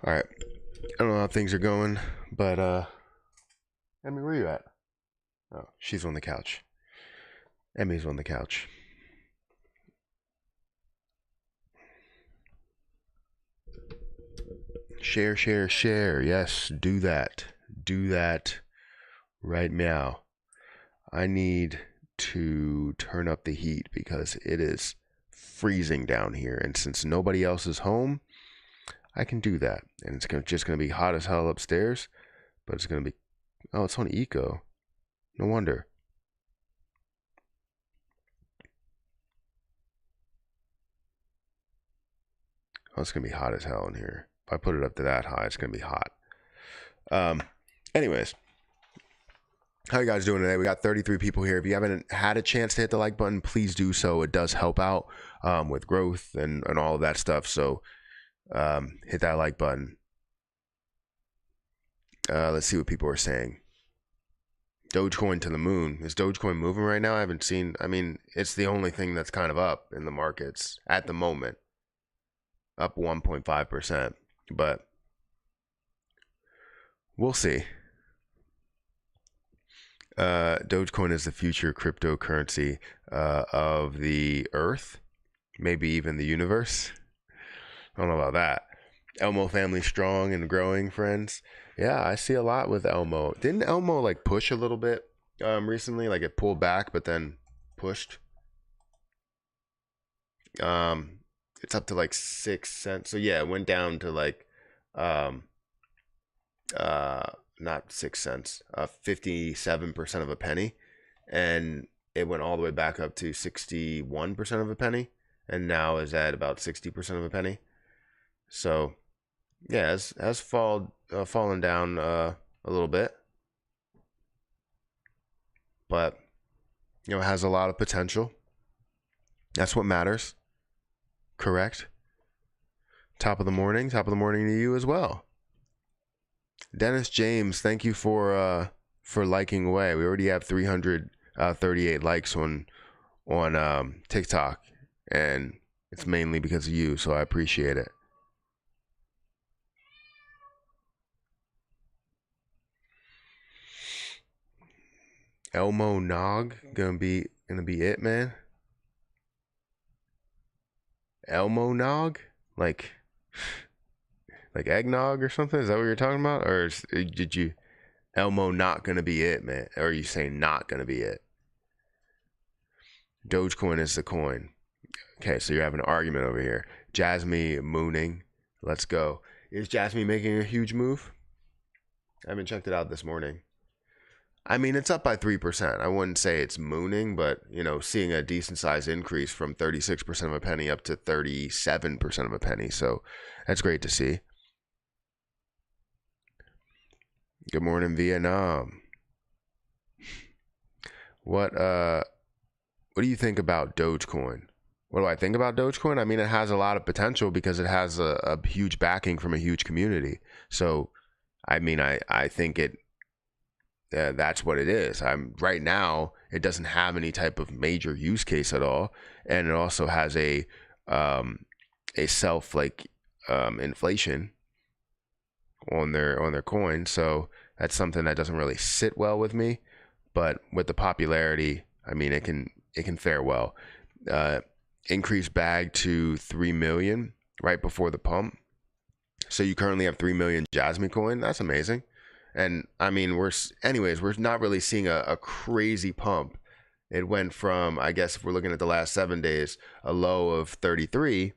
All right. I don't know how things are going, but Emmy, where you at? Oh, she's on the couch. Emmy's on the couch. Share, share, share. Yes, do that. Do that right now. I need to turn up the heat because it is freezing down here. And since nobody else is home, I can do that. And it's just going to be hot as hell upstairs, but it's going to be, oh, it's on eco. No wonder. Oh, it's going to be hot as hell in here. If I put it up to that high, it's going to be hot. Anyways, how you guys doing today? We got 33 people here. If you haven't had a chance to hit the like button, please do so. It does help out with growth and all of that stuff. So hit that like button. Let's see what people are saying. Dogecoin to the moon. Is Dogecoin moving right now? I haven't seen. I mean, it's the only thing that's kind of up in the markets at the moment. Up 1.5%. But we'll see. Dogecoin is the future cryptocurrency of the earth, maybe even the universe. I don't know about that. Elmo family strong and growing, friends. Yeah, I see a lot with Elmo. Didn't Elmo like push a little bit recently? Like it pulled back, but then pushed. It's up to like 6 cents. So yeah, it went down to like not 6 cents, 57% of a penny, and it went all the way back up to 61% of a penny, and now is at about 60% of a penny. So yeah, has fallen down a little bit, but it has a lot of potential. That's what matters. Correct. Top of the morning to you as well. Dennis James, thank you for liking away. We already have 338 likes on TikTok, and it's mainly because of you, so I appreciate it. Elmo Nog gonna be it, man. Elmo Nog, like eggnog or something? Is that what you're talking about, or did you Elmo not gonna be it, man? Or are you saying not gonna be it? Dogecoin is the coin. Okay, so you're having an argument over here. Jasmine mooning. Let's go. Is Jasmine making a huge move? I haven't checked it out this morning. I mean, it's up by 3%. I wouldn't say it's mooning, but, you know, seeing a decent size increase from 36% of a penny up to 37% of a penny. So that's great to see. Good morning, Vietnam. What do you think about Dogecoin? What do I think about Dogecoin? I mean, it has a lot of potential because it has a huge backing from a huge community. So, I mean, I think that's what it is. Right now, it doesn't have any type of major use case at all, and it also has a self inflation on their coin. So that's something that doesn't really sit well with me. But with the popularity, I mean, it can fare well. Increased bag to 3 million right before the pump. So you currently have 3 million Jasmine coin. That's amazing. And I mean, we're not really seeing a crazy pump. It went from, I guess if we're looking at the last 7 days, a low of 33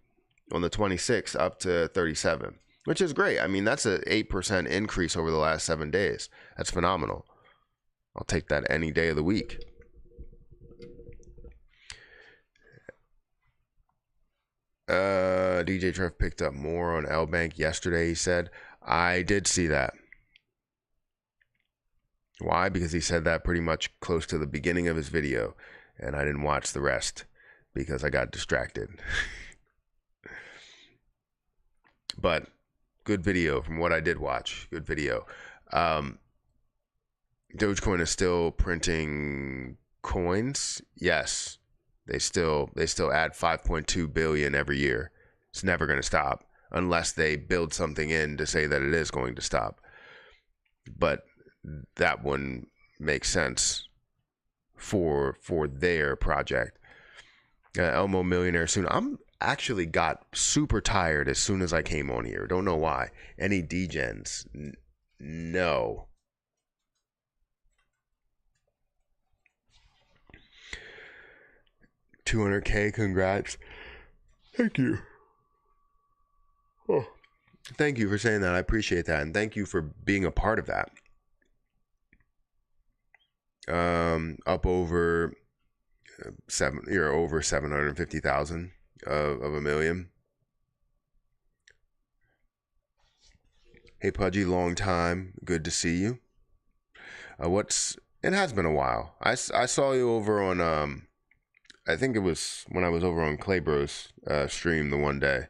on the 26th up to 37, which is great. I mean, that's an 8% increase over the last 7 days. That's phenomenal. I'll take that any day of the week. DJ Trev picked up more on L Bank yesterday, he said. I did see that. Why? Because he said that pretty much close to the beginning of his video, and I didn't watch the rest because I got distracted. But good video from what I did watch. Good video. Dogecoin is still printing coins. Yes, they still add 5.2 billion every year. It's never going to stop unless they build something in to say that it is going to stop. But that wouldn't make sense for their project. Elmo Millionaire soon. I'm actually got super tired as soon as I came on here. Don't know why. Any degens? No. $200K, congrats. Thank you. Oh, thank you for saying that. I appreciate that, and thank you for being a part of that. Up over over 750,000 of a million. Hey Pudgy, long time. Good to see you. It has been a while. I saw you over on I think it was when I was over on Claybro's stream the one day.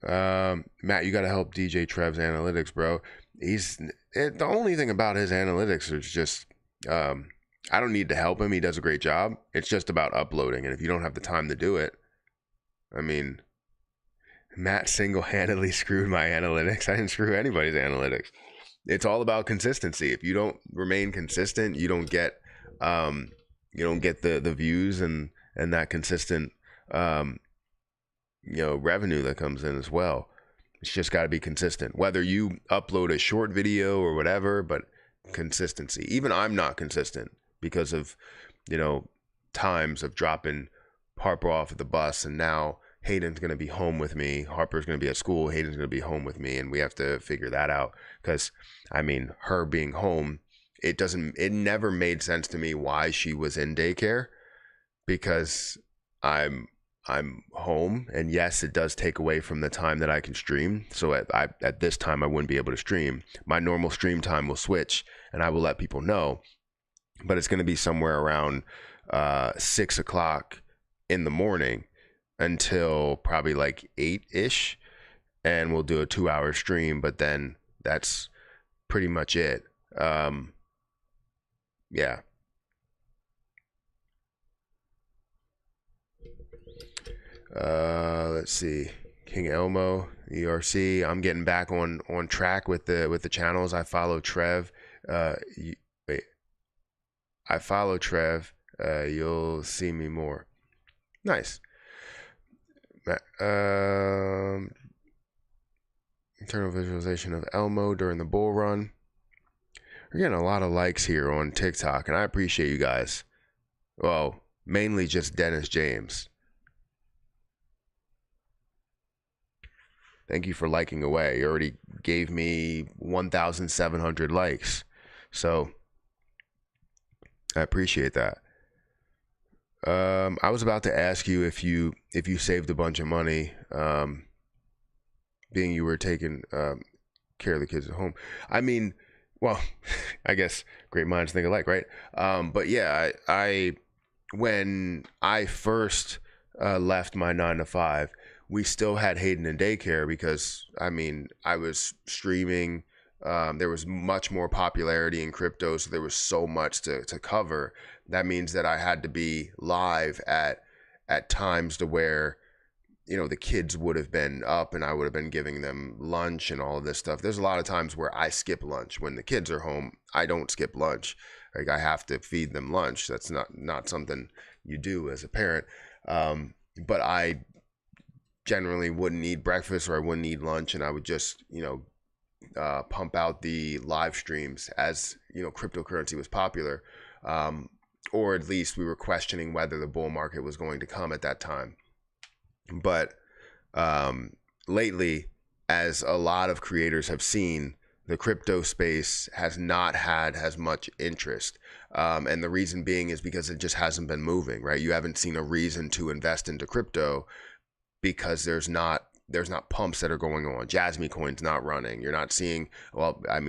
Matt, you got to help DJ Trev's analytics, bro. The only thing about his analytics is just I don't need to help him. He does a great job. It's just about uploading, and if you don't have the time to do it, I mean, Matt single-handedly screwed my analytics. I didn't screw anybody's analytics. It's all about consistency. If you don't remain consistent, you don't get the views and that consistent revenue that comes in as well. It's just got to be consistent. Whether you upload a short video or whatever, but consistency. Even I'm not consistent because of, times of dropping Harper off at the bus, and now Hayden's going to be home with me. Harper's going to be at school. Hayden's going to be home with me, and we have to figure that out. Because, her being home, it never made sense to me why she was in daycare, because I'm home, and yes, it does take away from the time that I can stream. So at this time, I wouldn't be able to stream. My normal stream time will switch, and I will let people know, but it's going to be somewhere around 6 o'clock in the morning until probably like 8-ish, and we'll do a 2-hour stream, but then that's pretty much it. Yeah. Let's see. King Elmo, ERC. I'm getting back on track with the channels. I follow Trev. I follow Trev. You'll see me more. Nice. Internal visualization of Elmo during the bull run. We're getting a lot of likes here on TikTok, and I appreciate you guys. Well, mainly just Dennis James. Thank you for liking away. You already gave me 1,700 likes. So I appreciate that. I was about to ask you if you saved a bunch of money, being you were taking care of the kids at home. Well, I guess great minds think alike, right? But yeah, I when I first left my 9 to 5, we still had Hayden in daycare because I was streaming. There was much more popularity in crypto, so there was so much to cover. That means that I had to be live at times to where, the kids would have been up and I would have been giving them lunch and all of this stuff. There's a lot of times where I skip lunch. When the kids are home, I don't skip lunch. Like, I have to feed them lunch. That's not something you do as a parent. But I generally wouldn't eat breakfast or I wouldn't eat lunch, and I would just, pump out the live streams as, cryptocurrency was popular. Or at least we were questioning whether the bull market was going to come at that time. But lately, as a lot of creators have seen, the crypto space has not had as much interest. And the reason being is because it just hasn't been moving, right? You haven't seen a reason to invest into crypto because there's not pumps that are going on. Jasmine coin's not running. You're not seeing,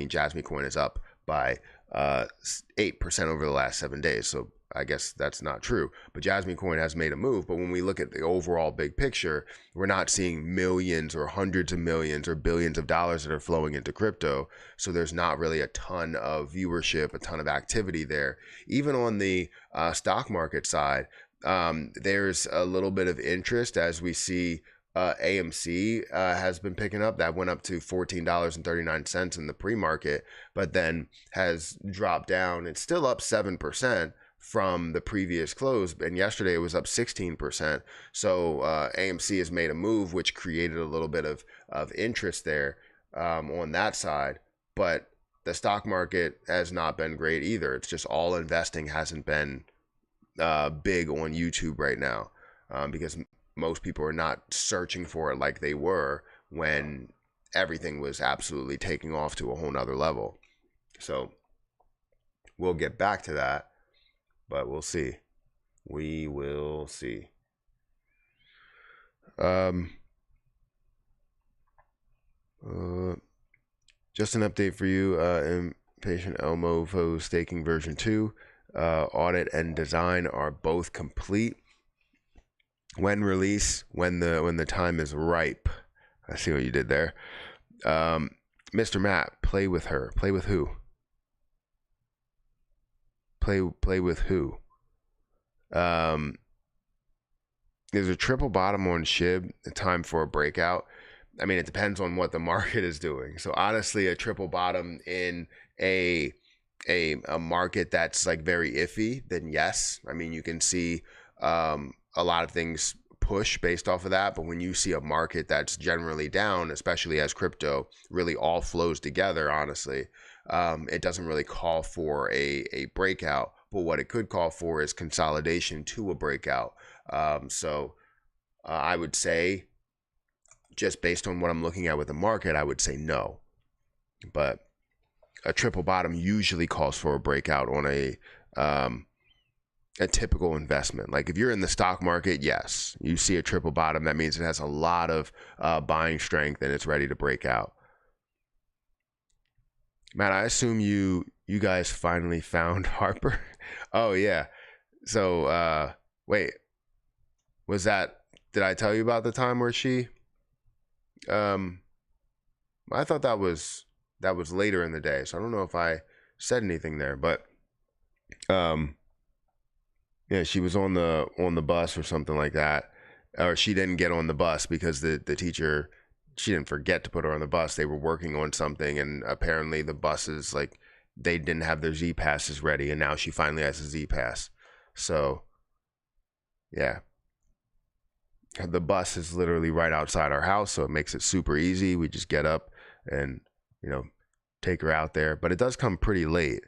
Jasmine coin is up by 8% over the last 7 days. So I guess that's not true, but Jasmine coin has made a move. But when we look at the overall big picture, we're not seeing millions or hundreds of millions or billions of dollars that are flowing into crypto. So there's not really a ton of viewership, a ton of activity there. Even on the stock market side, There's a little bit of interest as we see AMC has been picking up. That went up to $14.39 in the pre-market, but then has dropped down. It's still up 7% from the previous close, and yesterday it was up 16%. So AMC has made a move, which created a little bit of interest there on that side. But the stock market has not been great either. It's just all investing hasn't been big on YouTube right now because most people are not searching for it like they were when everything was absolutely taking off to a whole nother level. So we'll get back to that, but we'll see. We will see. Just an update for you. Impatient Elmo staking version 2. Audit and design are both complete. When release, when the time is ripe. I see what you did there. Mr. Matt, play with her. Play with who? Play with who? There's a triple bottom on SHIB. Time for a breakout. I mean, it depends on what the market is doing. So honestly, a triple bottom in a market that's like very iffy, then yes. I mean, you can see a lot of things push based off of that. But when you see a market that's generally down, especially as crypto really all flows together, honestly, it doesn't really call for a breakout. But what it could call for is consolidation to a breakout. So I would say, just based on what I'm looking at with the market, I would say no. But a triple bottom usually calls for a breakout on a typical investment. Like if you're in the stock market, yes, you see a triple bottom. That means it has a lot of buying strength and it's ready to break out. Matt, I assume you guys finally found Harper. Oh yeah. So wait, was that? Did I tell you about the time where she? I thought that was later in the day, so I don't know if I said anything there, but yeah, she was on the bus or something like that, or she didn't get on the bus because the teacher, she didn't forget to put her on the bus. They were working on something, and apparently the buses, like, they didn't have their Z passes ready, and now she finally has a Z pass. So yeah. The bus is literally right outside our house, so it makes it super easy. We just get up and, take her out there. But it does come pretty late.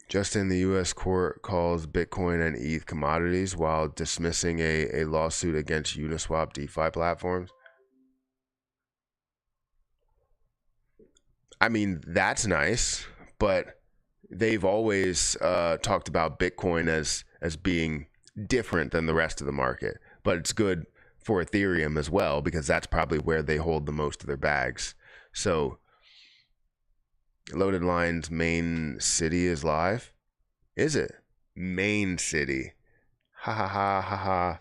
Just in, the U.S. court calls Bitcoin and ETH commodities while dismissing a lawsuit against Uniswap DeFi platforms. I mean, that's nice, but they've always talked about Bitcoin as being different than the rest of the market. But it's good for Ethereum as well, because that's probably where they hold the most of their bags. So Loaded Line's main city is live. Is it? Main city. Ha ha ha ha ha.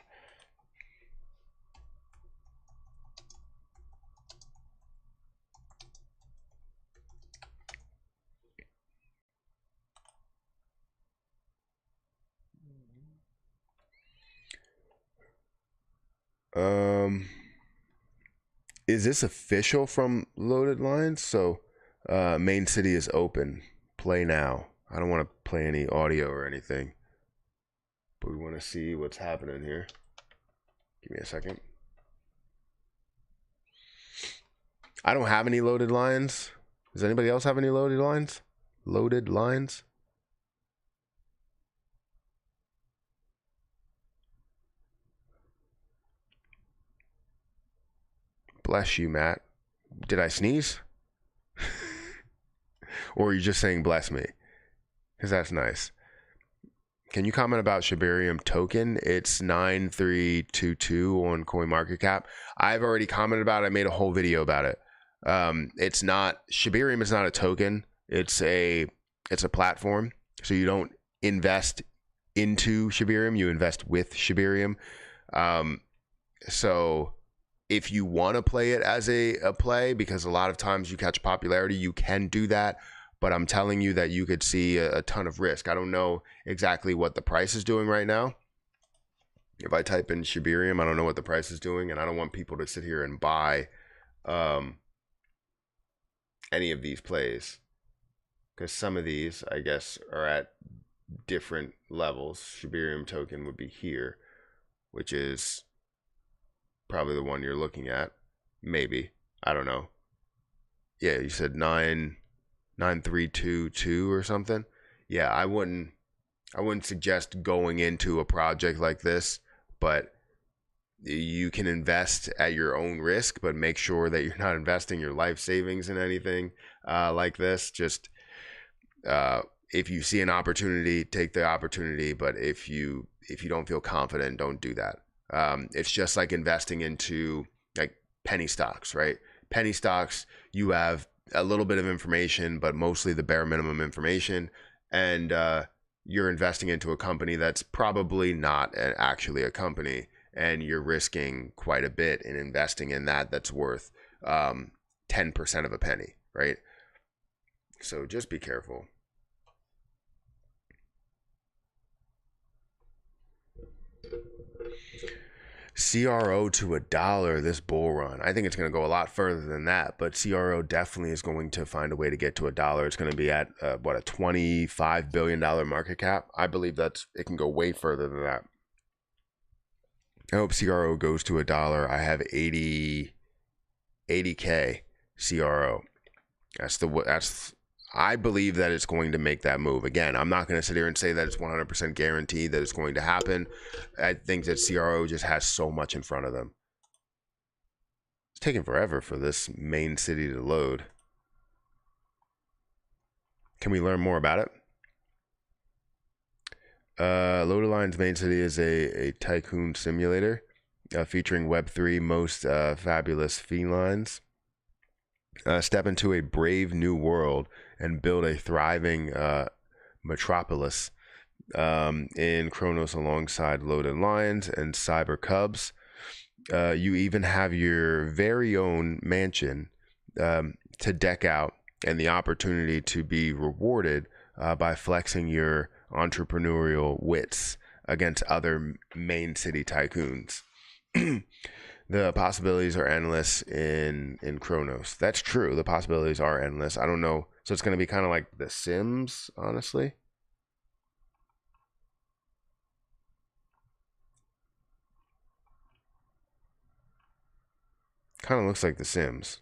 Is this official from Loaded Lines? So main city is open. Play now. I don't want to play any audio or anything, but we want to see what's happening here. Give me a second. I don't have any loaded lines. Does anybody else have any loaded lines? Loaded lines? Bless you, Matt. Did I sneeze? Or are you just saying bless me? Because that's nice. Can you comment about Shibarium token? It's 9322 on CoinMarketCap. I've already commented about it. I made a whole video about it. It's not, Shibarium is not a token. It's a platform. So you don't invest into Shibarium, you invest with Shibarium. So if you want to play it as a play, because a lot of times you catch popularity, you can do that. but I'm telling you that you could see a ton of risk. I don't know exactly what the price is doing right now. If I type in Shibarium, I don't know what the price is doing, and I don't want people to sit here and buy any of these plays, because some of these, I guess, are at different levels. Shibarium token would be here, which is probably the one you're looking at. Maybe. I don't know. Yeah, you said 9322 or something. Yeah, I wouldn't suggest going into a project like this, but you can invest at your own risk, but make sure that you're not investing your life savings in anything like this. Just if you see an opportunity, take the opportunity, but if you don't feel confident, don't do that. It's just like investing into like penny stocks, right? Penny stocks, you have a little bit of information, but mostly the bare minimum information, and you're investing into a company that's probably not actually a company, and you're risking quite a bit in investing in that's worth 10% of a penny, right? So just be careful. CRO to $1 this bull run. I think it's going to go a lot further than that, but CRO definitely is going to find a way to get to $1. It's going to be at a $25 billion market cap. I believe it can go way further than that. I hope CRO goes to $1. I have 80K CRO. I believe that it's going to make that move. Again, I'm not going to sit here and say that it's 100% guaranteed that it's going to happen. I think that CRO just has so much in front of them. It's taking forever for this main city to load. Can we learn more about it? Loader Line's main city is a tycoon simulator featuring Web3 most fabulous felines. Step into a brave new world and build a thriving metropolis in Kronos alongside Loaded Lions and Cyber Cubs. You even have your very own mansion to deck out, and the opportunity to be rewarded by flexing your entrepreneurial wits against other main city tycoons. The possibilities are endless in Kronos. That's true. The possibilities are endless. I don't know. So it's going to be kind of like The Sims, honestly. Kind of looks like The Sims.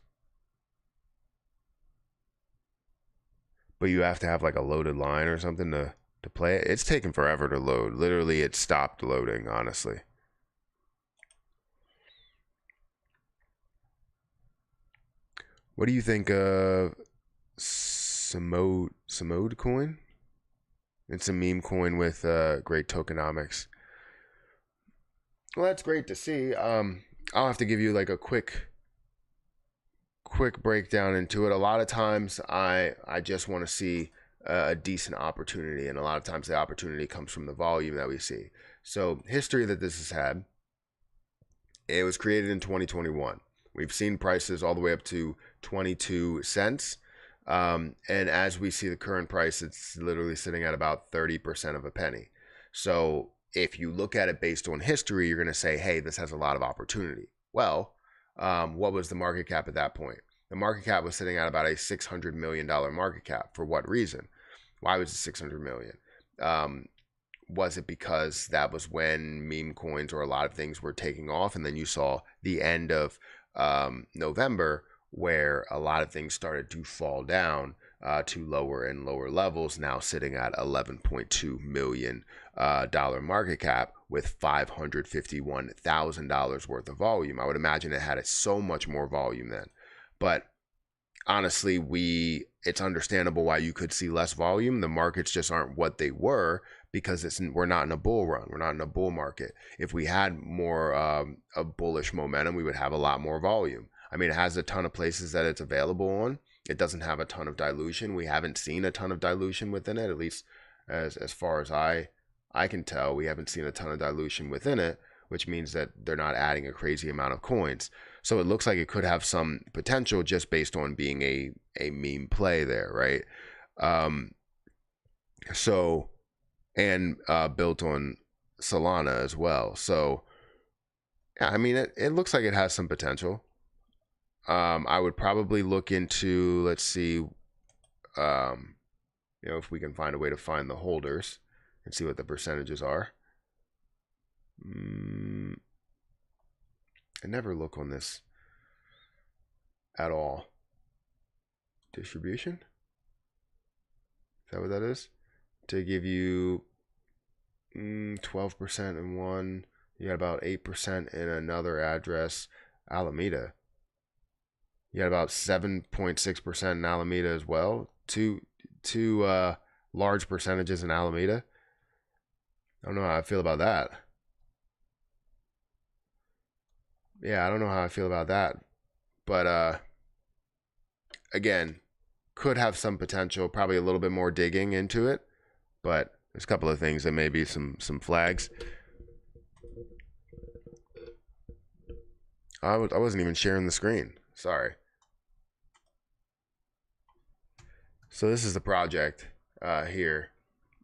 But you have to have like a loaded line or something to play it. It's taken forever to load. Literally, it stopped loading, honestly. What do you think of Simode coin? It's a meme coin with great tokenomics. Well, that's great to see. I'll have to give you like a quick breakdown into it. A lot of times I just want to see a decent opportunity, and a lot of times the opportunity comes from the volume that we see. So history that this has had, it was created in 2021. We've seen prices all the way up to 22 cents. And as we see the current price, it's literally sitting at about 30% of a penny. So if you look at it based on history, you're going to say, hey, this has a lot of opportunity. Well, what was the market cap at that point? The market cap was sitting at about a $600 million market cap. For what reason? Why was it $600 million? Was it because that was when meme coins or a lot of things were taking off, and then you saw the end of November where a lot of things started to fall down to lower and lower levels, now sitting at $11.2 million market cap with $551,000 worth of volume. I would imagine it had so much more volume then. But honestly, it's understandable why you could see less volume. The markets just aren't what they were because we're not in a bull run. We're not in a bull market. If we had more a bullish momentum, we would have a lot more volume. I mean, it has a ton of places that it's available on. It doesn't have a ton of dilution. We haven't seen a ton of dilution within it, at least as far as I can tell. We haven't seen a ton of dilution within it, which means that they're not adding a crazy amount of coins. So it looks like it could have some potential just based on being a meme play there, right? So, and built on Solana as well. So, yeah, I mean, it looks like it has some potential. I would probably look into, let's see, if we can find a way to find the holders and see what the percentages are. I never look on this at all. Distribution? Is that what that is? To give you 12% in one, you got about 8% in another address, Alameda. You got about 7.6% in Alameda as well. Two large percentages in Alameda. I don't know how I feel about that. Yeah, I don't know how I feel about that. But again, could have some potential, probably a little bit more digging into it. But there's a couple of things that may be some flags. I wasn't even sharing the screen. Sorry. So this is the project here,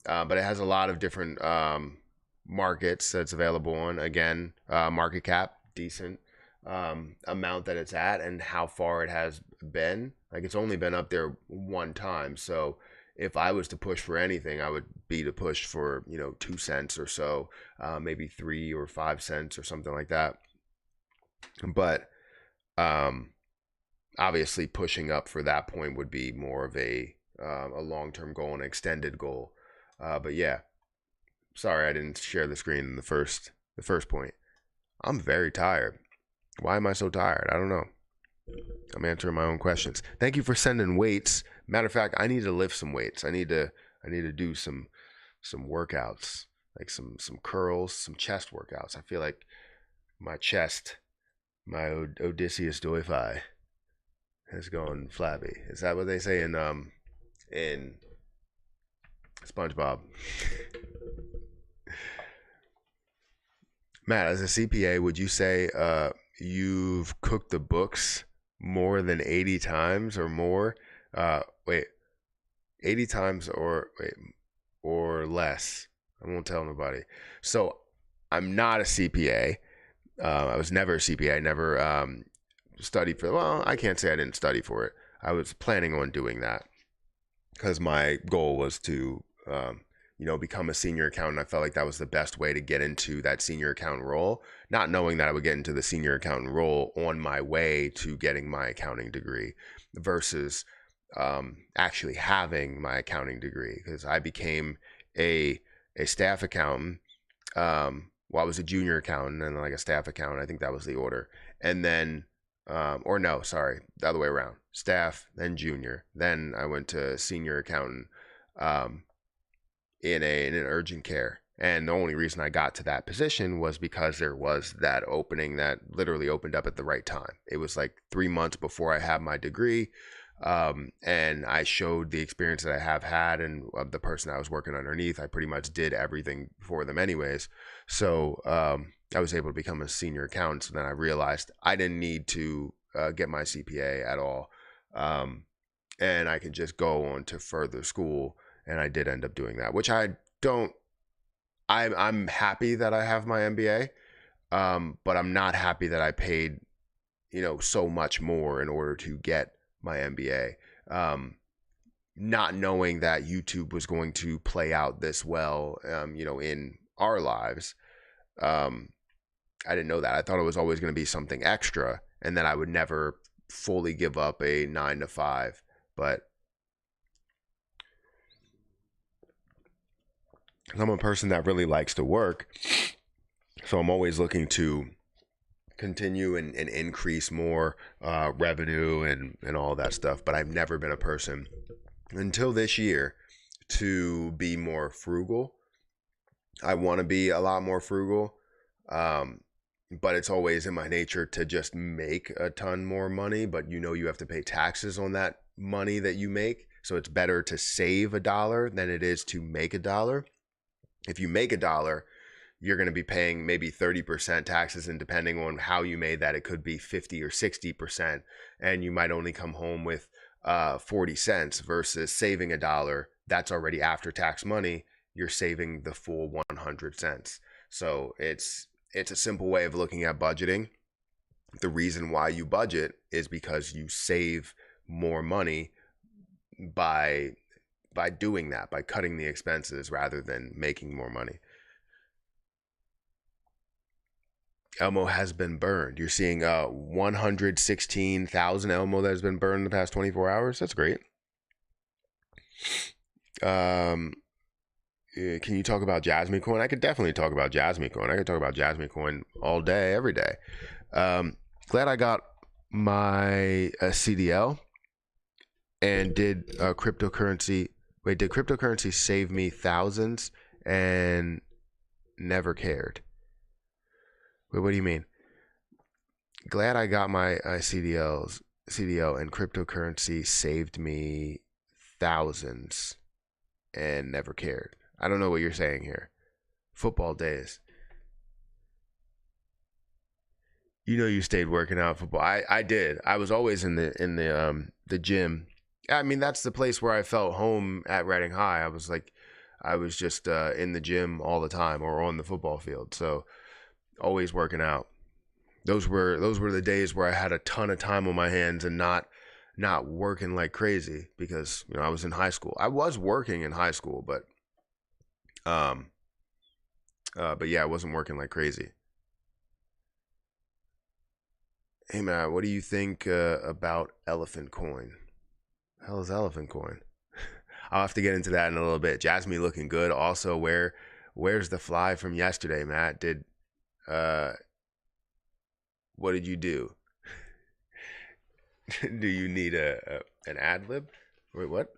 but it has a lot of different markets that's available on. Again, market cap, decent amount that it's at, and how far it has been. Like, it's only been up there one time. So if I was to push for anything, I would be to push for 2 cents or so, maybe 3 or 5 cents or something like that. But obviously pushing up for that point would be more of a long-term goal, an extended goal. But yeah, sorry I didn't share the screen in the first point. I'm very tired. Why am I so tired? I don't know. I'm answering my own questions. Thank you for sending weights. Matter of fact, I need to lift some weights. I need to do some workouts, like some curls, some chest workouts. I feel like my chest, my Odysseus Doify, has gone flabby. Is that what they say in SpongeBob? Matt, as a CPA, would you say you've cooked the books more than 80 times or more? 80 times or less. I won't tell nobody. So I'm not a CPA. I was never a CPA. I never studied for. Well, I can't say I didn't study for it. I was planning on doing that because my goal was to become a senior accountant. I felt like that was the best way to get into that senior accountant role, not knowing that I would get into the senior accountant role on my way to getting my accounting degree versus actually having my accounting degree, because I became a staff accountant. I was a junior accountant and like a staff accountant. I think that was the order. And then, or no, sorry, the other way around. Staff, then junior. Then I went to senior accountant in an urgent care. And the only reason I got to that position was because there was that opening that literally opened up at the right time. It was like 3 months before I had my degree. And I showed the experience that I have had, and the person I was working underneath, I pretty much did everything for them anyways. So I was able to become a senior accountant. So then I realized I didn't need to get my CPA at all. And I could just go on to further school. And I did end up doing that, which I'm happy that I have my MBA. But I'm not happy that I paid, so much more in order to get my MBA, not knowing that YouTube was going to play out this well, in our lives. I didn't know that. I thought it was always going to be something extra, and then I would never fully give up a 9 to 5. But I'm a person that really likes to work, so I'm always looking to continue and increase more revenue and all that stuff. But I've never been a person until this year to be more frugal. I want to be a lot more frugal, but it's always in my nature to just make a ton more money. But you have to pay taxes on that money that you make, so it's better to save $1 than it is to make $1. If you make $1, you're going to be paying maybe 30% taxes, and depending on how you made that, it could be 50 or 60%, and you might only come home with 40 cents versus saving $1 that's already after tax money. You're saving the full 100 cents. So it's a simple way of looking at budgeting. The reason why you budget is because you save more money by doing that, by cutting the expenses rather than making more money. Elmo has been burned. You're seeing 116,000 Elmo that has been burned in the past 24 hours. That's great. Can you talk about Jasmine coin? I could definitely talk about Jasmine coin. I could talk about Jasmine coin all day, every day. Glad I got my CDL. And did cryptocurrency save me thousands and never cared? Wait, what do you mean? Glad I got my CDL, and cryptocurrency saved me thousands and never cared. I don't know what you're saying here. Football days. You know, you stayed working out football. I did. I was always in the gym. I mean, that's the place where I felt home at Reading High. I was just in the gym all the time or on the football field. So always working out. Those were the days where I had a ton of time on my hands and not working like crazy because, you know, I was in high school. I was working in high school, but yeah, I wasn't working like crazy. Hey man, what do you think about elephant coin? Hell is elephant coin? I'll have to get into that in a little bit. Jasmine looking good. Also, where's the fly from yesterday, Matt? What did you do? Do you need an ad lib? Wait, what?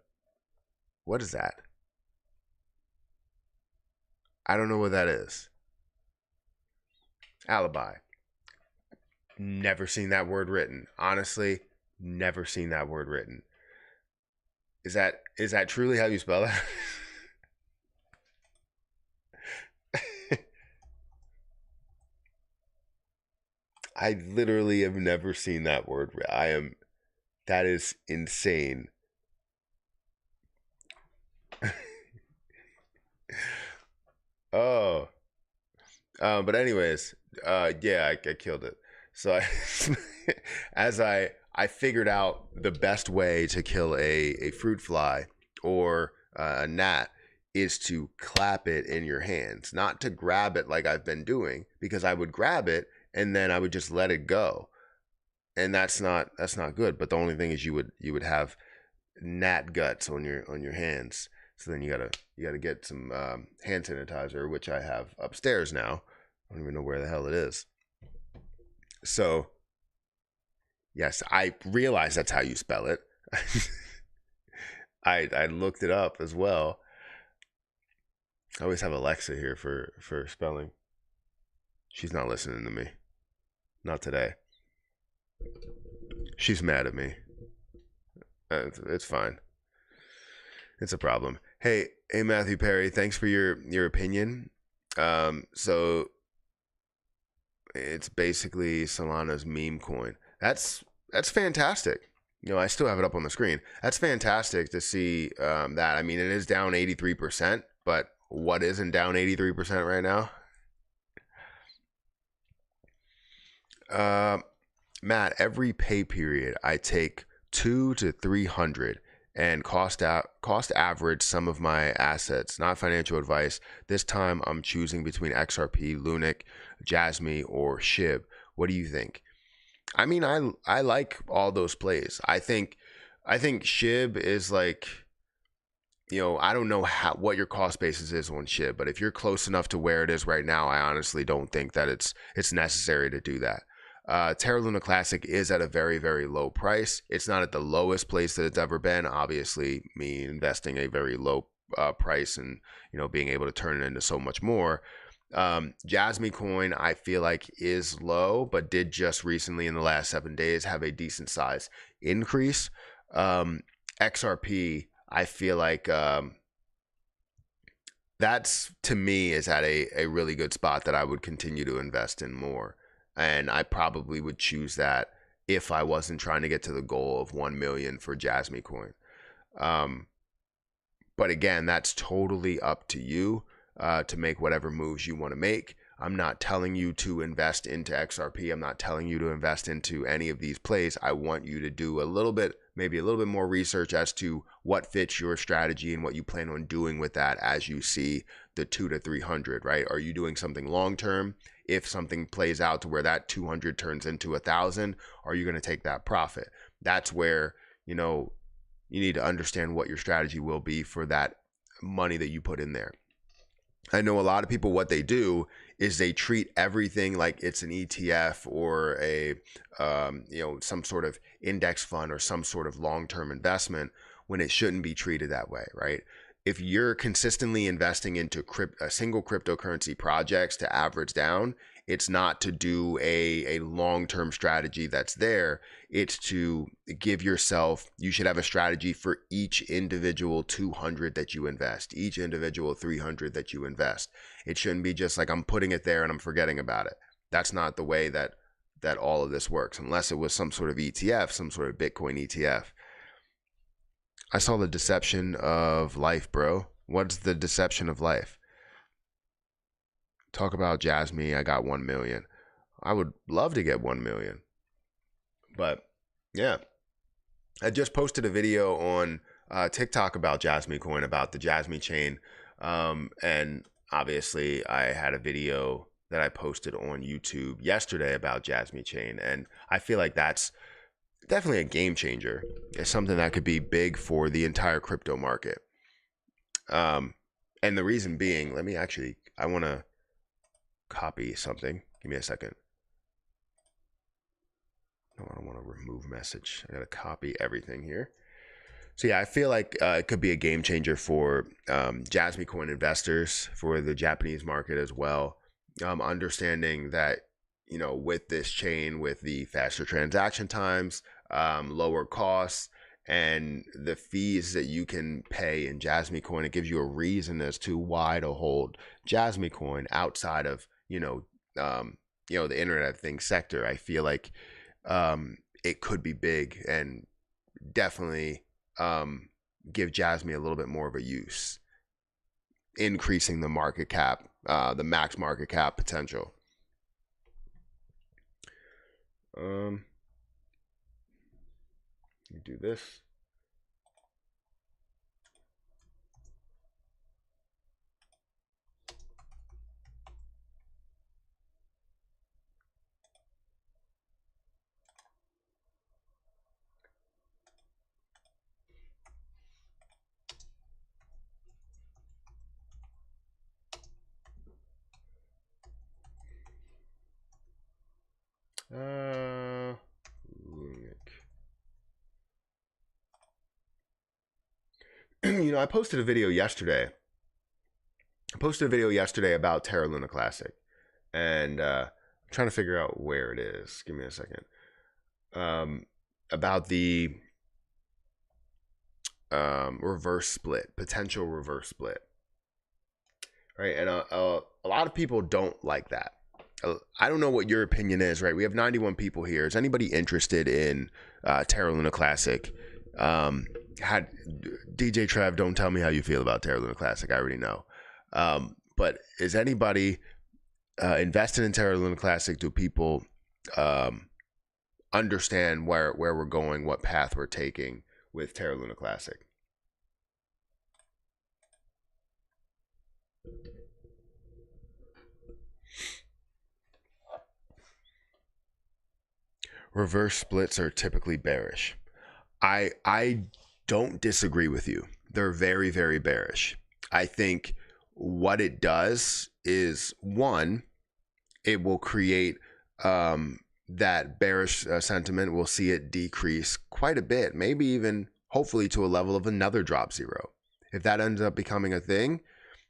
What is that? I don't know what that is. Alibi. Never seen that word written. Honestly, never seen that word written. Is that truly how you spell it? I literally have never seen that word. That is insane. Oh, but anyways, yeah, I killed it. So as I figured out the best way to kill a fruit fly or a gnat is to clap it in your hands, not to grab it like I've been doing, because I would grab it and then I would just let it go, and that's not good. But the only thing is you would have gnat guts on your hands. So then you gotta get some hand sanitizer, which I have upstairs now. I don't even know where the hell it is. So yes, I realize that's how you spell it. I looked it up as well. I always have Alexa here for spelling. She's not listening to me. Not today. She's mad at me. It's fine. It's a problem. Hey, Matthew Perry, thanks for your opinion. So it's basically Solana's meme coin. That's fantastic. You know, I still have it up on the screen. That's fantastic to see that. I mean, it is down 83%, but what isn't down 83% right now? Matt, every pay period I take 200 to 300 and cost average some of my assets. Not financial advice. This time I'm choosing between XRP, LUNC, Jasmine, or SHIB. What do you think? I mean, I like all those plays. I think SHIB is like, you know, I don't know what your cost basis is on SHIB, but if you're close enough to where it is right now, I honestly don't think that it's necessary to do that. Terra Luna Classic is at a very, very low price. It's not at the lowest place that it's ever been. Obviously, me investing a very low price and, you know, being able to turn it into so much more. Jasmine coin, I feel like, is low, but did just recently in the last 7 days have a decent size increase. XRP, I feel like that's, to me, is at a really good spot that I would continue to invest in more. And I probably would choose that if I wasn't trying to get to the goal of 1 million for Jasmine coin. But again, that's totally up to you to make whatever moves you want to make. I'm not telling you to invest into XRP. I'm not telling you to invest into any of these plays. I want you to do a little bit, maybe a little bit more research as to what fits your strategy and what you plan on doing with that as you see the 2 to 300, right? Are you doing something long term? If something plays out to where that 200 turns into 1,000, are you going to take that profit? That's where, you know, you need to understand what your strategy will be for that money that you put in there. I know a lot of people, what they do is they treat everything like it's an ETF or a, some sort of index fund or some sort of long-term investment when it shouldn't be treated that way, right? If you're consistently investing into a single cryptocurrency projects to average down, it's not to do a long-term strategy that's there. It's to give yourself, you should have a strategy for each individual 200 that you invest, each individual 300 that you invest. It shouldn't be just like I'm putting it there and I'm forgetting about it. That's not the way that all of this works, unless it was some sort of ETF, some sort of Bitcoin ETF. I saw the deception of life, bro. What's the deception of life? Talk about Jasmine. I got 1 million. I would love to get 1 million. But yeah, I just posted a video on TikTok about Jasmine coin, about the Jasmine chain. And obviously I had a video that I posted on YouTube yesterday about Jasmine chain. And I feel like that's definitely a game changer. It's something that could be big for the entire crypto market. And the reason being, I want to copy something. Give me a second. No, I don't want to remove message. I got to copy everything here. So yeah, I feel like it could be a game changer for Jasmine coin investors, for the Japanese market as well. Understanding that, you know, with this chain, with the faster transaction times, lower costs, and the fees that you can pay in Jasmine coin, it gives you a reason as to why to hold Jasmine coin outside of, the Internet of Things sector. I feel like it could be big and definitely give Jasmine a little bit more of a use, increasing the market cap, the max market cap potential. You do this. I posted a video yesterday. About Terra Luna Classic, and I'm trying to figure out where it is. Give me a second. About the reverse split, potential reverse split, right? And a lot of people don't like that. I don't know what your opinion is, right? We have 91 people here. Is anybody interested in Terra Luna Classic? DJ Trev, don't tell me how you feel about Terra Luna Classic. I already know. But is anybody invested in Terra Luna Classic? Do people understand where we're going, what path we're taking with Terra Luna Classic? Reverse splits are typically bearish. I don't disagree with you. They're very, very bearish. I think what it does is, one, it will create that bearish sentiment. We'll see it decrease quite a bit, maybe even hopefully to a level of another drop zero. If that ends up becoming a thing,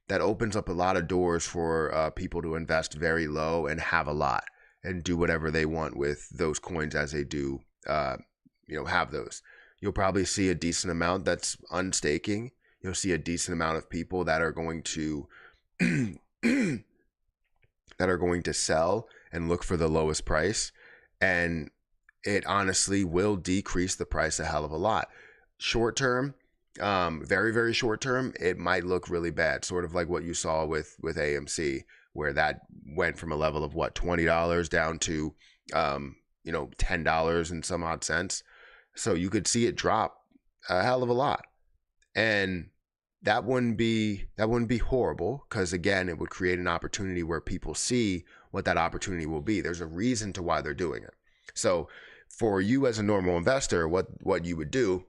that opens up a lot of doors for people to invest very low and have a lot and do whatever they want with those coins as they do, have those. You'll probably see a decent amount that's unstaking. You'll see a decent amount of people that are going to sell and look for the lowest price. And it honestly will decrease the price a hell of a lot. Short term, very, very short term, it might look really bad, sort of like what you saw with AMC, where that went from a level of what, $20 down to $10 and some odd cents. So you could see it drop a hell of a lot. And that wouldn't be horrible, because again, it would create an opportunity where people see what that opportunity will be. There's a reason to why they're doing it. So for you as a normal investor, what you would do,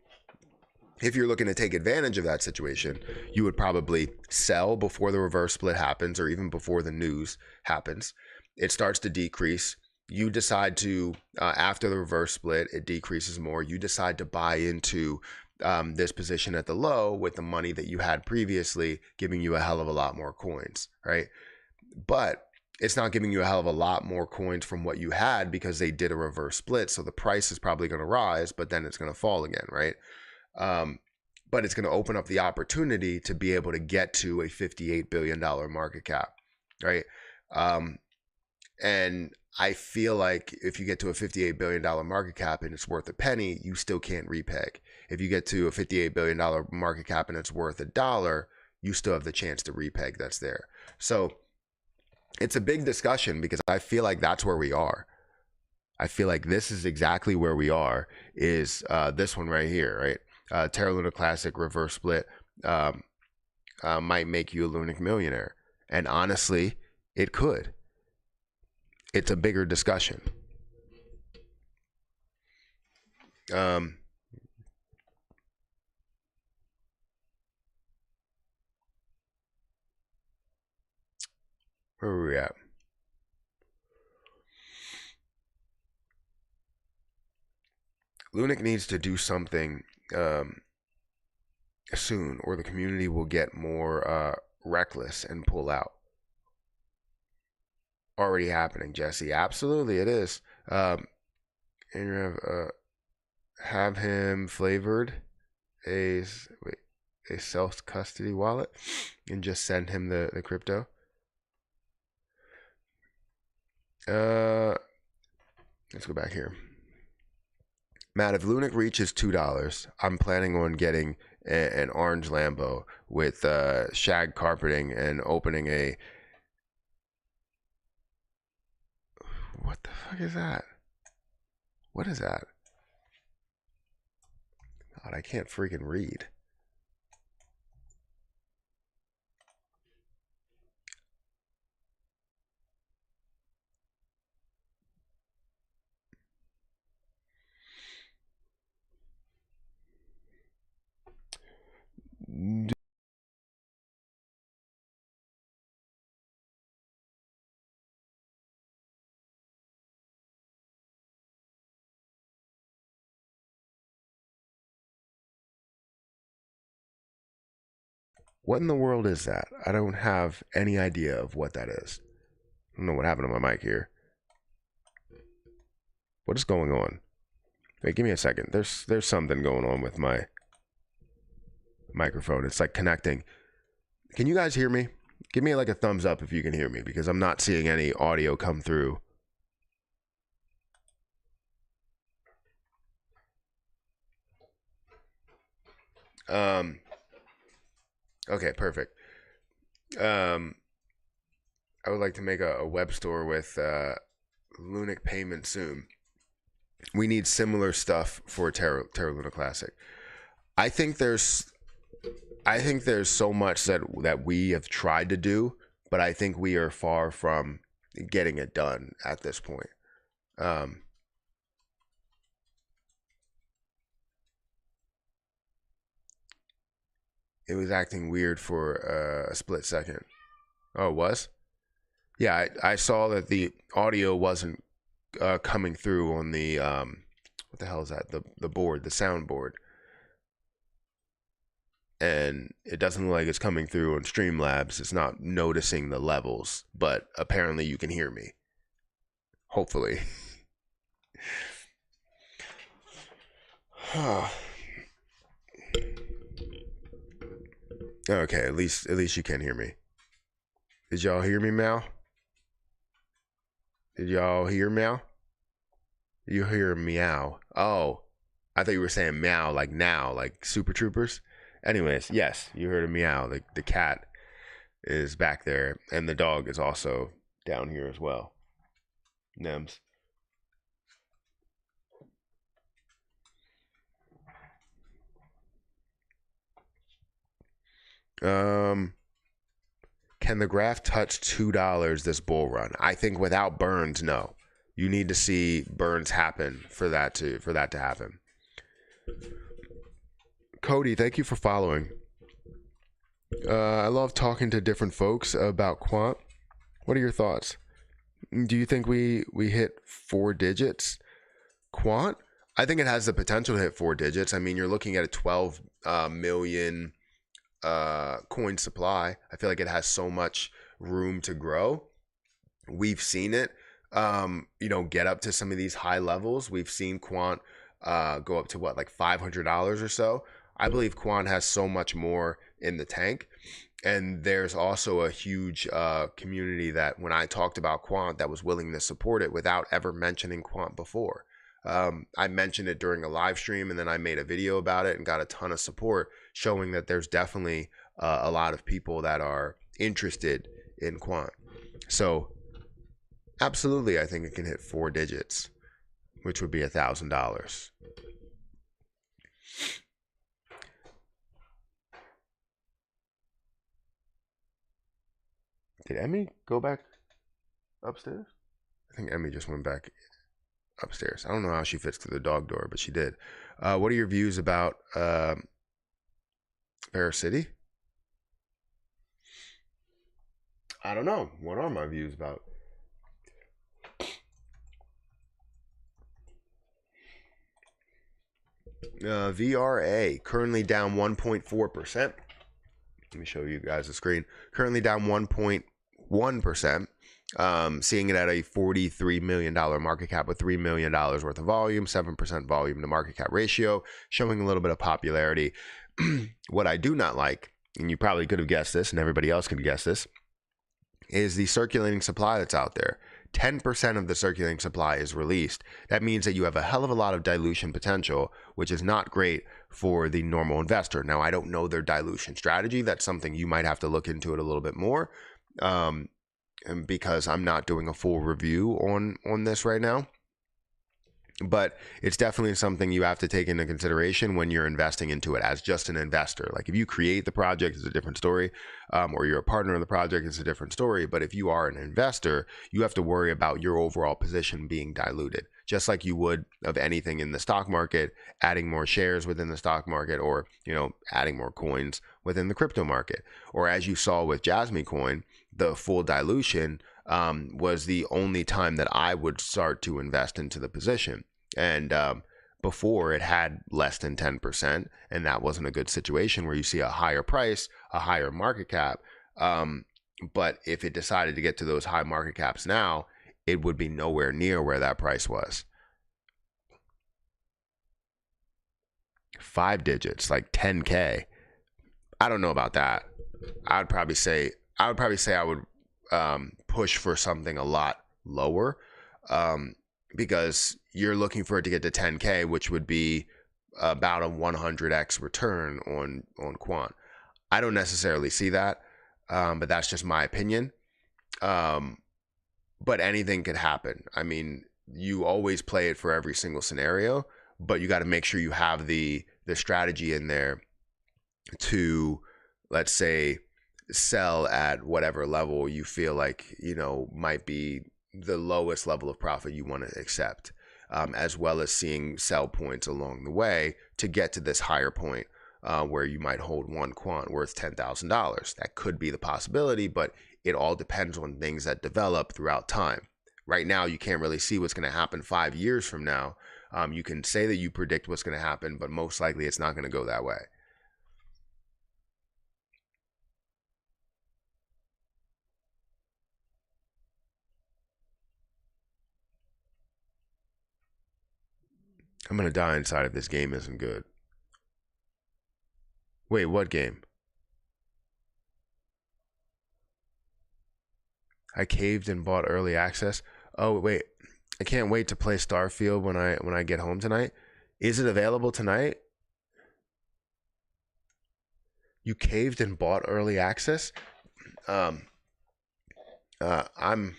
if you're looking to take advantage of that situation, you would probably sell before the reverse split happens, or even before the news happens. It starts to decrease. You decide to, after the reverse split, it decreases more. You decide to buy into this position at the low with the money that you had previously, giving you a hell of a lot more coins, right? But it's not giving you a hell of a lot more coins from what you had, because they did a reverse split. So the price is probably going to rise, but then it's going to fall again, right? But it's going to open up the opportunity to be able to get to a $58 billion market cap, right? And I feel like if you get to a $58 billion market cap and it's worth a penny, you still can't repeg. If you get to a $58 billion market cap and it's worth $1, you still have the chance to repeg that's there. So it's a big discussion, because I feel like that's where we are. I feel like this is exactly where we are, is this one right here, right? Terra Luna Classic reverse split might make you a LUNC millionaire. And honestly, it could. It's a bigger discussion. Where are we at? LUNC needs to do something soon, or the community will get more reckless and pull out. Already happening, Jesse. Absolutely, it is. And you have him flavored a self custody wallet and just send him the crypto. Let's go back here. Matt, if LUNC reaches $2, I'm planning on getting an orange Lambo with shag carpeting and opening a... What the fuck is that? What is that? God, I can't freaking read. What in the world is that? I don't have any idea of what that is. I don't know what happened to my mic here. What is going on? Wait, give me a second. There's something going on with my microphone. It's like connecting. Can you guys hear me? Give me like a thumbs up if you can hear me, because I'm not seeing any audio come through. Okay, perfect. I would like to make a web store with LUNC payment soon. We need similar stuff for Terra Luna Classic. I think there's so much that we have tried to do, but I think we are far from getting it done at this point. It was acting weird for a split second. Oh, it was? Yeah, I saw that the audio wasn't coming through on the what the hell is that? The board, the soundboard. And it doesn't look like it's coming through on Streamlabs. It's not noticing the levels, but apparently you can hear me. Hopefully. Okay, at least you can hear me. Did y'all hear me, Mal? Did y'all hear Mal? You hear meow. Oh, I thought you were saying meow like now, like Super Troopers. Anyways, yes, you heard a meow. The cat is back there, and the dog is also down here as well. Nems. Um, can the graph touch $2 this bull run? I think without burns, no. You need to see burns happen for that to happen. Cody, thank you for following. I love talking to different folks about Quant. What are your thoughts? Do you think we hit 4 digits? Quant? I think it has the potential to hit 4 digits. I mean, you're looking at a 12 million coin supply. I feel like it has so much room to grow. We've seen it, get up to some of these high levels. We've seen Quant go up to what, like $500 or so. I believe Quant has so much more in the tank. And there's also a huge community that when I talked about Quant that was willing to support it without ever mentioning Quant before. I mentioned it during a live stream, and then I made a video about it and got a ton of support showing that there's definitely a lot of people that are interested in Quant. So absolutely, I think it can hit 4 digits, which would be $1,000. Did Emmy go back upstairs? I think Emmy just went back upstairs. I don't know how she fits through the dog door, but she did. What are your views about Bear City? I don't know. What are my views about? VRA currently down 1.4%. Let me show you guys the screen. Currently down 1.1%. Seeing it at a $43 million market cap with $3 million worth of volume, 7% volume to market cap ratio, showing a little bit of popularity. What I do not like, and you probably could have guessed this, and everybody else could guess this, is the circulating supply that's out there. 10% of the circulating supply is released. That means that you have a hell of a lot of dilution potential, which is not great for the normal investor. Now, I don't know their dilution strategy. That's something you might have to look into it a little bit more, and because I'm not doing a full review on this right now. But it's definitely something you have to take into consideration when you're investing into it as just an investor. Like if you create the project, it's a different story, or you're a partner in the project, it's a different story. But if you are an investor, you have to worry about your overall position being diluted, just like you would of anything in the stock market, adding more shares within the stock market, or adding more coins within the crypto market. Or as you saw with Jasmine coin, the full dilution was the only time that I would start to invest into the position. And before it had less than 10%, and that wasn't a good situation where you see a higher price, a higher market cap. But if it decided to get to those high market caps now, it would be nowhere near where that price was. 5 digits, like 10K. I don't know about that. I would probably say I would push for something a lot lower, because you're looking for it to get to 10K, which would be about a 100x return on Quant. I don't necessarily see that, but that's just my opinion. But anything could happen. I mean, you always play it for every single scenario, but you got to make sure you have the strategy in there to, let's say, sell at whatever level you feel like might be the lowest level of profit you want to accept, as well as seeing sell points along the way to get to this higher point, where you might hold one Quant worth $10,000. That could be the possibility, but it all depends on things that develop throughout time. Right now, you can't really see what's going to happen 5 years from now. You can say that you predict what's going to happen, but most likely it's not going to go that way. I'm going to die inside if this game isn't good. Wait, what game? I caved and bought early access. Oh, wait. I can't wait to play Starfield when I get home tonight. Is it available tonight? You caved and bought early access? Um, I'm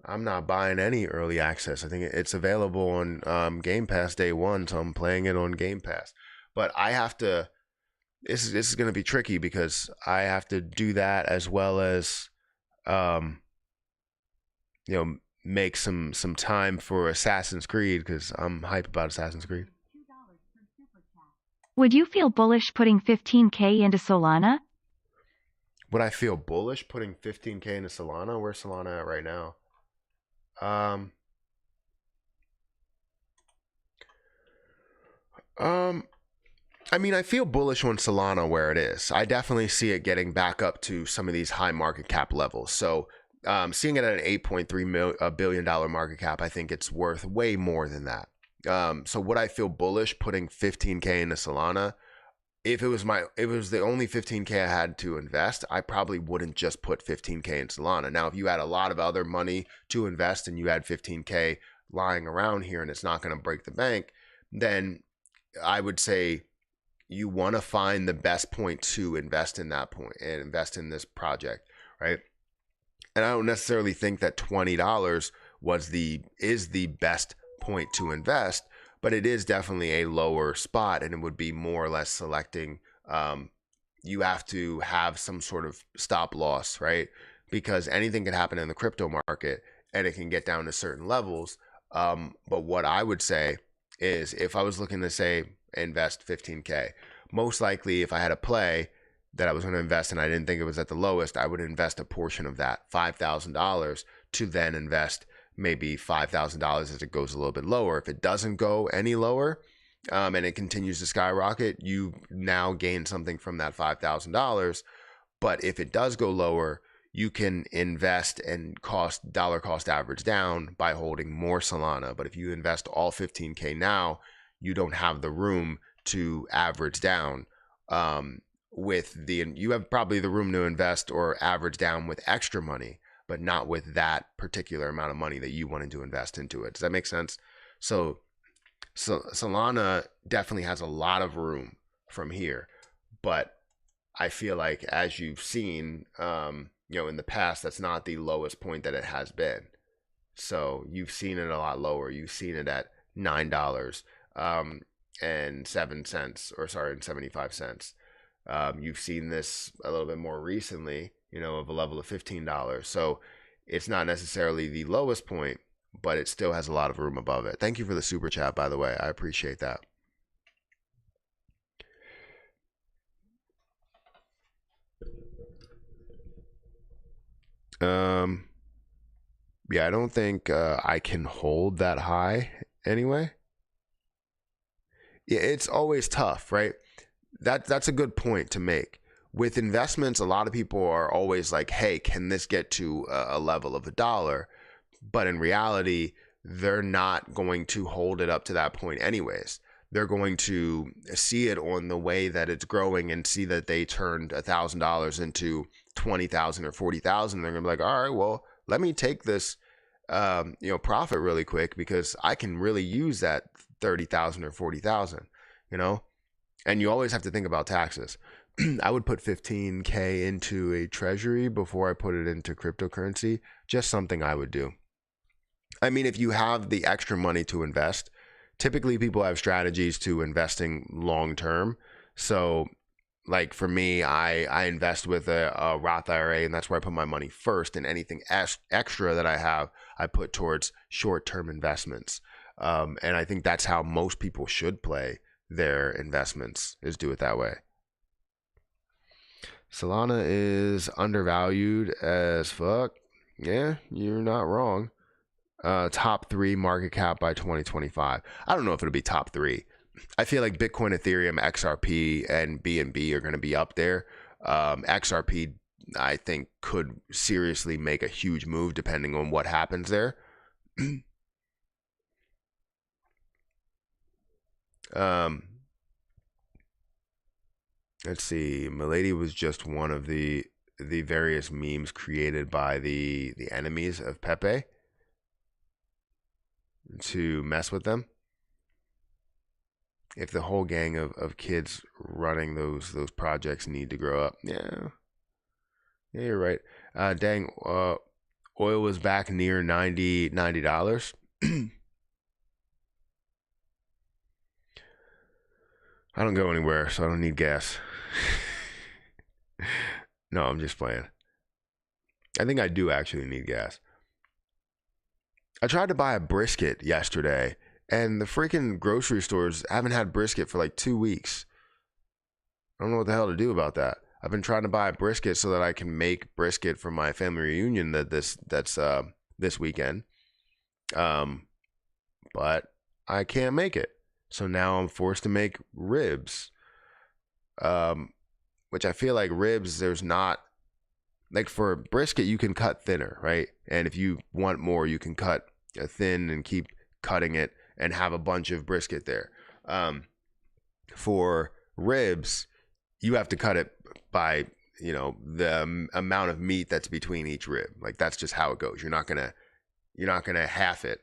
not buying any early access. I think it's available on Game Pass day one, so I'm playing it on Game Pass. But I have to. This is going to be tricky because I have to do that as well as, um, make some time for Assassin's Creed because I'm hype about Assassin's Creed. Would you feel bullish putting 15K into Solana? Would I feel bullish putting 15K into Solana? Where's Solana at right now? Um, I mean, I feel bullish on Solana where it is. I definitely see it getting back up to some of these high market cap levels. So, seeing it at an $8.3 billion market cap, I think it's worth way more than that. So would I feel bullish putting 15K into Solana? If it was the only 15K I had to invest, I probably wouldn't just put 15K in Solana. Now, if you had a lot of other money to invest and you had 15K lying around here and it's not going to break the bank, then I would say you want to find the best point to invest in that point and invest in this project, right? And I don't necessarily think that $20 is the best point to invest, but it is definitely a lower spot, and it would be more or less selecting. You have to have some sort of stop loss, right? Because anything can happen in the crypto market, and it can get down to certain levels. But what I would say is, if I was looking to say invest 15K, most likely if I had a play that I was going to invest and I didn't think it was at the lowest, I would invest a portion of that $5,000 to then invest maybe $5,000 as it goes a little bit lower. If it doesn't go any lower, and it continues to skyrocket, you now gain something from that $5,000. But if it does go lower, you can invest and dollar cost average down by holding more Solana. But if you invest all 15K now, you don't have the room to average down. You have probably the room to invest or average down with extra money, but not with that particular amount of money that you wanted to invest into it. Does that make sense? So Solana definitely has a lot of room from here, but I feel like, as you've seen, in the past, that's not the lowest point that it has been. So you've seen it a lot lower. You've seen it at $9 and 7 cents, or sorry, and 75 cents. You've seen this a little bit more recently, of a level of $15. So it's not necessarily the lowest point, but it still has a lot of room above it. Thank you for the super chat, by the way. I appreciate that. Yeah, I don't think I can hold that high anyway. Yeah, it's always tough, right? That's a good point to make. With investments, a lot of people are always like, hey, can this get to a level of $1? But in reality, they're not going to hold it up to that point anyways. They're going to see it on the way that it's growing and see that they turned $1,000 into 20,000 or 40,000. They're gonna be like, all right, well, let me take this, profit really quick because I can really use that 30,000 or 40,000, And you always have to think about taxes. I would put 15K into a treasury before I put it into cryptocurrency. Just something I would do. I mean, if you have the extra money to invest, typically people have strategies to investing long term. So, like for me, I invest with a Roth IRA, and that's where I put my money first. And anything extra that I have, I put towards short term investments. And I think that's how most people should play their investments, is do it that way. Solana is undervalued as fuck. Yeah, you're not wrong. Top 3 market cap by 2025. I don't know if it'll be top 3. I feel like Bitcoin, Ethereum, XRP, and BNB are going to be up there. XRP, I think, could seriously make a huge move depending on what happens there. Let's see. Milady was just one of the various memes created by the enemies of Pepe. to mess with them. If the whole gang of kids running those projects need to grow up, yeah, you're right. Dang, oil was back near $90. I don't go anywhere, so I don't need gas. No, I'm just playing. I think I do actually need gas. I tried to buy a brisket yesterday, and the freaking grocery stores haven't had brisket for like 2 weeks. I don't know what the hell to do about that. I've been trying to buy a brisket so that I can make brisket for my family reunion that's this weekend. But I can't make it. So now I'm forced to make ribs. Which I feel like ribs, there's not, like for brisket, you can cut thinner, right? And if you want more, you can cut thin and keep cutting it and have a bunch of brisket there. For ribs, you have to cut it by, the amount of meat that's between each rib. Like that's just how it goes. You're not gonna half it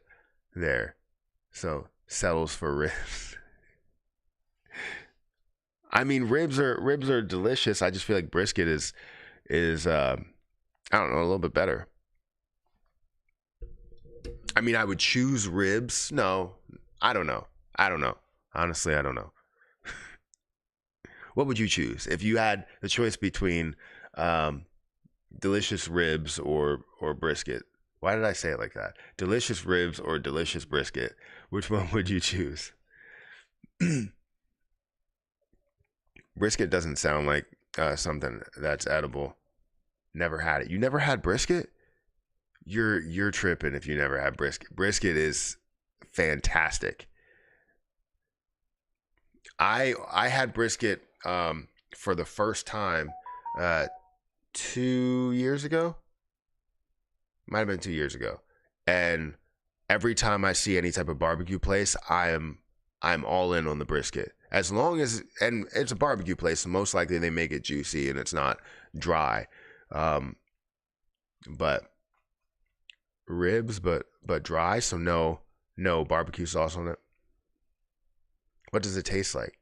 there. So settles for ribs. I mean, ribs are delicious. I just feel like brisket is I don't know, a little bit better. I mean, I would choose ribs. No, I don't know. Honestly, I don't know. What would you choose if you had the choice between delicious ribs or brisket? Why did I say it like that? Delicious ribs or delicious brisket? Which one would you choose? Brisket doesn't sound like something that's edible. Never had it. You never had brisket? You're tripping if you never had brisket. Brisket is fantastic. I had brisket for the first time 2 years ago. Might have been 2 years ago. And every time I see any type of barbecue place, I'm all in on the brisket. As long as, and it's a barbecue place, so most likely they make it juicy and it's not dry. But ribs, but dry, so no barbecue sauce on it. What does it taste like?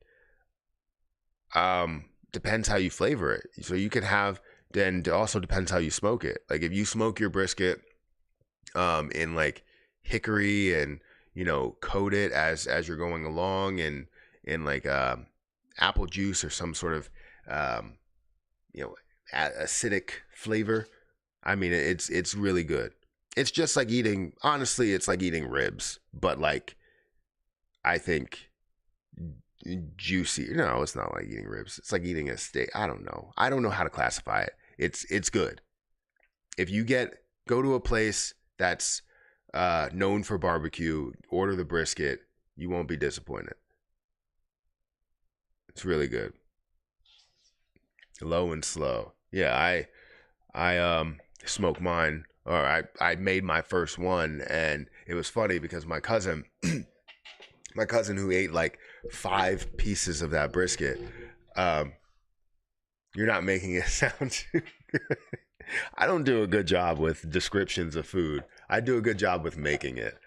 Depends how you flavor it. So you can have, then it also depends how you smoke it. Like if you smoke your brisket in like hickory and coat it as you're going along and in like apple juice or some sort of acidic flavor. I mean, it's really good. It's just like eating, honestly, it's like eating ribs, but like I think juicy. No, it's not like eating ribs. It's like eating a steak. I don't know. I don't know how to classify it. It's good. If you go to a place that's known for barbecue, order the brisket, you won't be disappointed. It's really good. Low and slow. Yeah, I smoked mine, or I made my first one, and it was funny because my cousin who ate like 5 pieces of that brisket, you're not making it sound too good. I don't do a good job with descriptions of food. I do a good job with making it.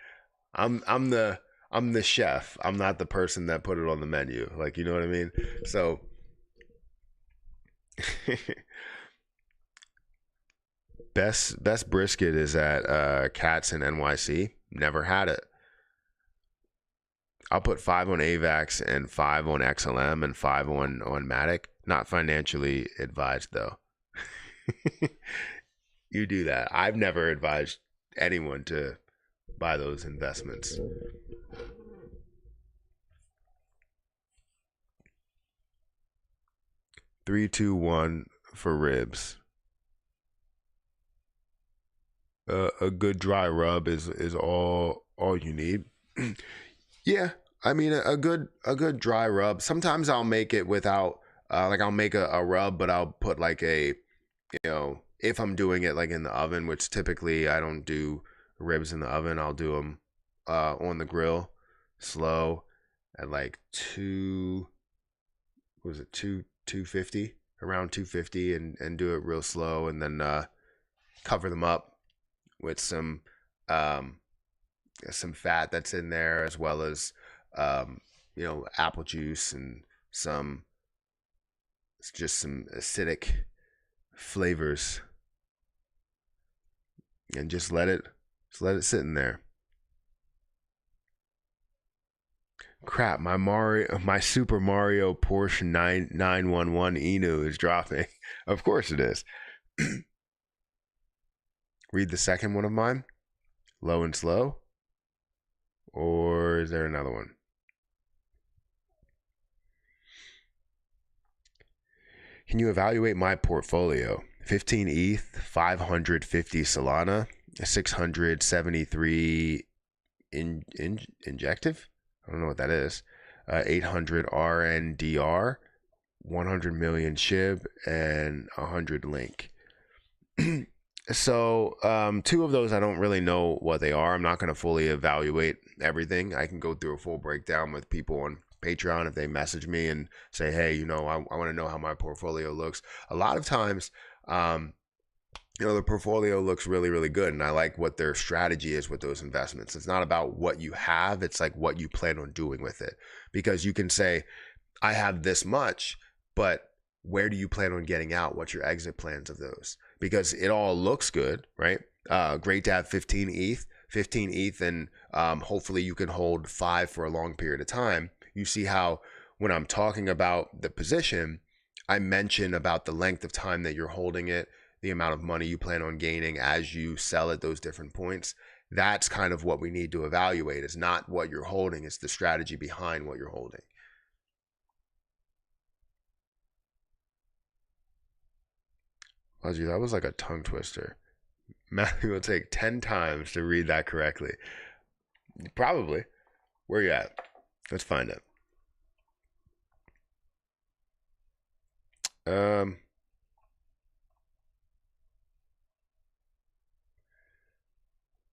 I'm the chef. I'm not the person that put it on the menu. Like, you know what I mean? So best brisket is at Cats in NYC. Never had it. I'll put 5 on AVAX and 5 on XLM and 5 on Matic. Not financially advised though. You do that. I've never advised anyone to buy those investments. 3, 2, 1 for ribs. A good dry rub is all you need. Yeah, I mean a good dry rub. Sometimes I'll make it without like I'll make a rub, but I'll put like a if I'm doing it like in the oven, which typically I don't do ribs in the oven. I'll do them on the grill, slow at like 250, around 250, and do it real slow, and then cover them up with some some fat that's in there, as well as you know, apple juice and some just some acidic flavors, and just let it sit in there. Crap, my Super Mario Porsche 911 Inu is dropping. Of course it is. Read the second one of mine, Low and Slow, or is there another one? Can you evaluate my portfolio? 15 ETH, 550 Solana, 673 injective. I don't know what that is. 800 RNDR, 100 million SHIB, and 100 LUNC. So two of those I don't really know what they are. I'm not going to fully evaluate everything. I can go through a full breakdown with people on Patreon if they message me and say, hey, you know, I want to know how my portfolio looks. A lot of times, you know, the portfolio looks really, really good, and I like what their strategy is with those investments. It's not about what you have, it's like what you plan on doing with it. Because you can say, I have this much, but where do you plan on getting out? What's your exit plans of those? Because it all looks good, right? Great to have 15 ETH, and hopefully you can hold 5 for a long period of time. You see how when I'm talking about the position, I mention about the length of time that you're holding it, the amount of money you plan on gaining as you sell at those different points. That's kind of what we need to evaluate. It's not what you're holding, it's the strategy behind what you're holding. Oh, gee, that was like a tongue twister. Matthew will take 10 times to read that correctly. Probably. Where you at? Let's find it. Um,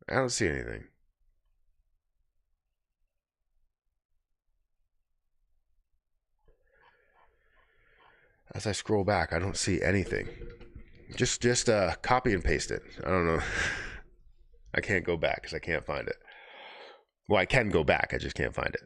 I don't see anything. As I scroll back, I don't see anything. Just copy and paste it. I don't know. I can't go back because I can't find it. Well, I can go back. I just can't find it.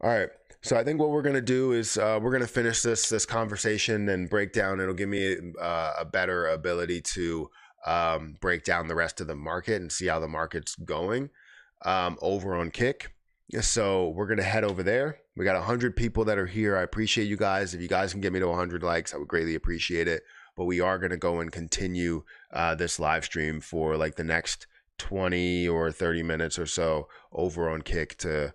All right. So I think what we're gonna do is we're gonna finish this conversation and break down. It'll give me a better ability to break down the rest of the market and see how the market's going over on Kick. So we're gonna head over there. We got 100 people that are here. I appreciate you guys. If you guys can get me to 100 likes, I would greatly appreciate it. But we are gonna go and continue this live stream for like the next 20 or 30 minutes or so over on Kick to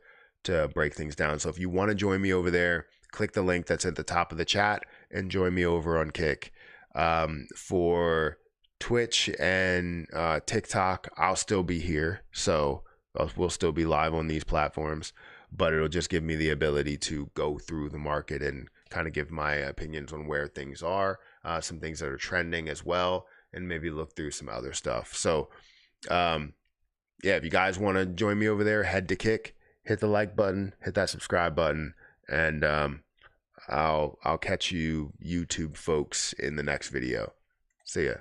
break things down. So if you want to join me over there, click the link that's at the top of the chat and join me over on Kick. For Twitch and TikTok, I'll still be here. So we'll still be live on these platforms, but it'll just give me the ability to go through the market and kind of give my opinions on where things are, some things that are trending as well, and maybe look through some other stuff. So yeah, if you guys want to join me over there, head to Kick. Hit the like button, hit that subscribe button, and I'll catch you YouTube folks in the next video. See ya.